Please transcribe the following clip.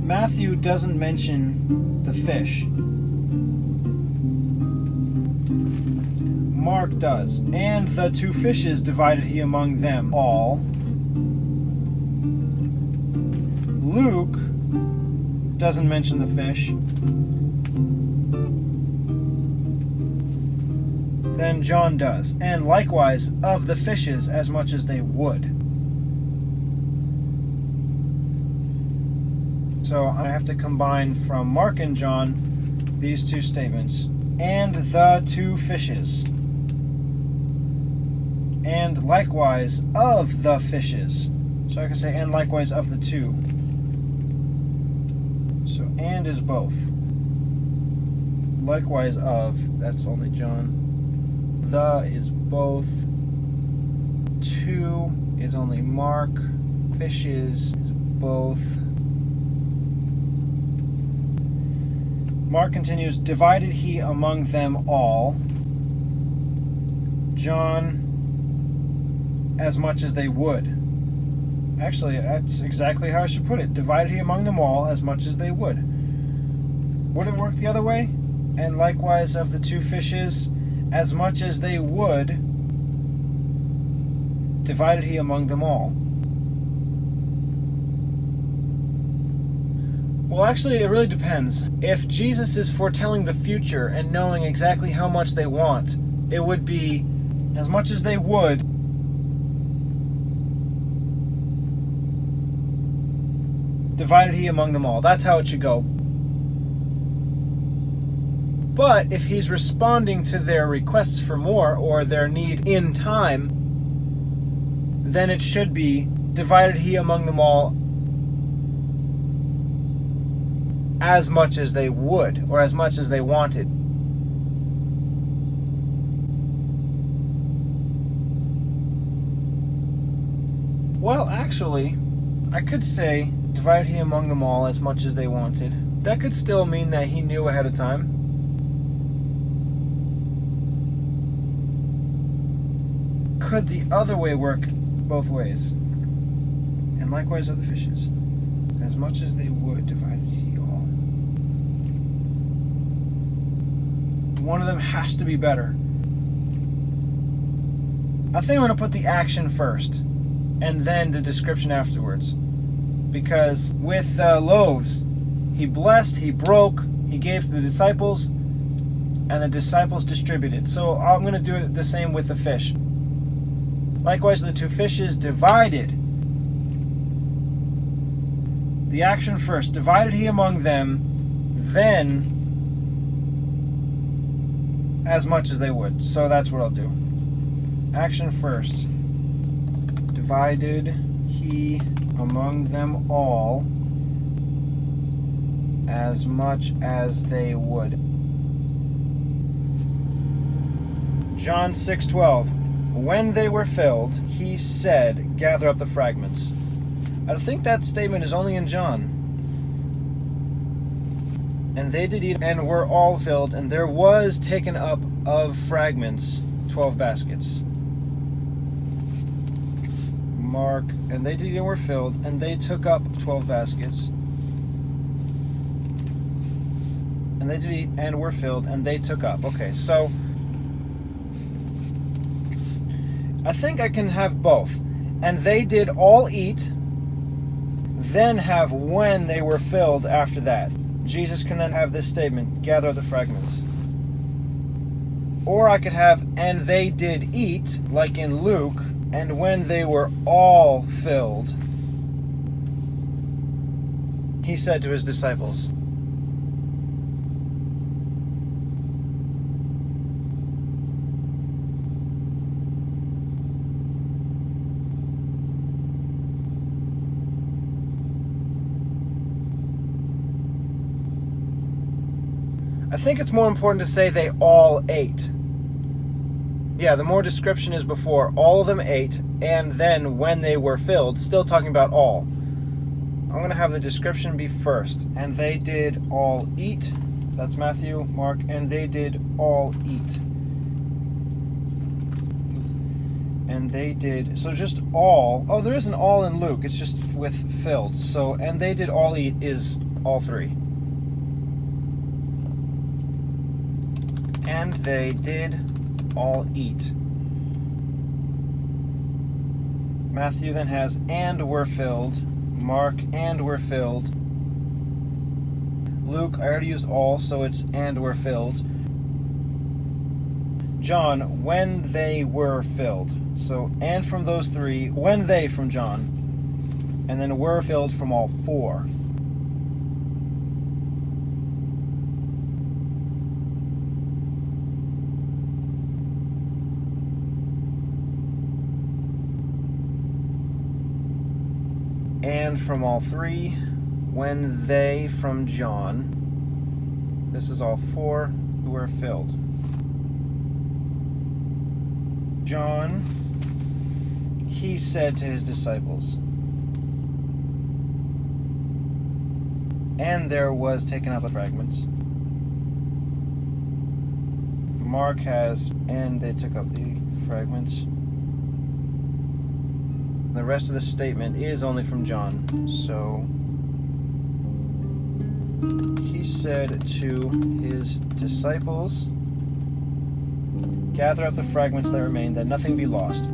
Matthew doesn't mention the fish. Mark does. And the 2 fishes divided he among them all. Luke doesn't mention the fish. Then John does. And likewise of the fishes as much as they would. So I have to combine from Mark and John these 2 statements. And the 2 fishes. And likewise of the fishes. So I can say and likewise of the 2. So and is both. Likewise of, that's only John. The is both. 2 is only Mark. Fishes is both. Mark continues, divided he among them all. John, as much as they would. Actually, that's exactly how I should put it. Divided he among them all as much as they would. Would it work the other way? And likewise of the 2 fishes, as much as they would, divided he among them all. Well, actually, it really depends. If Jesus is foretelling the future and knowing exactly how much they want, it would be as much as they would. Divided he among them all. That's how it should go. But if he's responding to their requests for more or their need in time, then it should be divided he among them all as much as they would or as much as they wanted. Well, actually, I could say divided he among them all as much as they wanted. That could still mean that he knew ahead of time. Could the other way work both ways? And likewise of the fishes. As much as they would, divided he all. One of them has to be better. I think I'm going to put the action first, and then the description afterwards. Because with loaves, he blessed, he broke, he gave to the disciples, and the disciples distributed. So I'm going to do it the same with the fish. Likewise, the 2 fishes divided. The action first. Divided he among them, then as much as they would. So that's what I'll do. Action first. Divided he among them all as much as they would. John 6:12. When they were filled, he said, gather up the fragments. I think that statement is only in John. And they did eat and were all filled, and there was taken up of fragments 12 baskets. Mark, and they did eat and were filled, and they took up 12 baskets. And they did eat and were filled, and they took up. Okay, so I think I can have both. And they did all eat, then have when they were filled after that. Jesus can then have this statement, gather the fragments. Or I could have, and they did eat, like in Luke, and when they were all filled, he said to his disciples. I think it's more important to say they all ate. Yeah, the more description is before. All of them ate, and then when they were filled, still talking about all. I'm going to have the description be first. And they did all eat. That's Matthew, Mark, and they did all eat. And And they did, so just all, oh, there is an all in Luke, it's just with filled. So, and they did all eat is all three. And they did all eat. Matthew then has and were filled. Mark and were filled. Luke, I already used all, so it's and were filled. John, when they were filled. So, and from those three, when they from John. And then were filled from all four. And from all three, when they from John. This is all four who were filled. John, he said to his disciples, and there was taken up with fragments. Mark has, and they took up the fragments. The rest of the statement is only from John. So, he said to his disciples, gather up the fragments that remain, that nothing be lost.